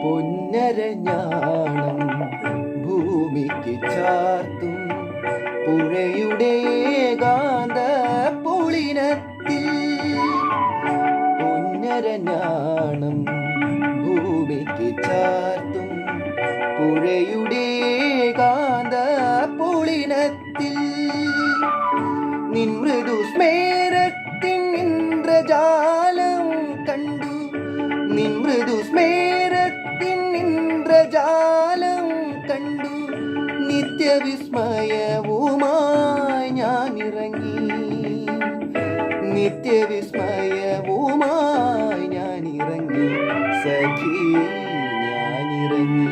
പൊന്നരഞ്ഞാണം ഭൂമിക്ക് ചാർത്തും പുഴയുടെ ഏകാന്ത പൊളിനത്തിൽ പൊന്നരഞ്ഞാണം ഭൂമിക്ക് ചാർത്തും പുഴയുടെ ഏകാന്ത പൊളിനത്തിൽ നിൻ മൃദു സ്മേരത്തിൻ ഇന്ദ്രജാലം കണ്ടു നിൻ മൃദു സ്മേരത്തിൻ ഇന്ദ്രജാലം കണ്ടു നിത്യവിസ്മയവുമായി ഞാൻ ഇറങ്ങി നിത്യവിസ്മയവുമായി ഞാൻ ഇറങ്ങി സഖി ഞാൻ ഇറങ്ങി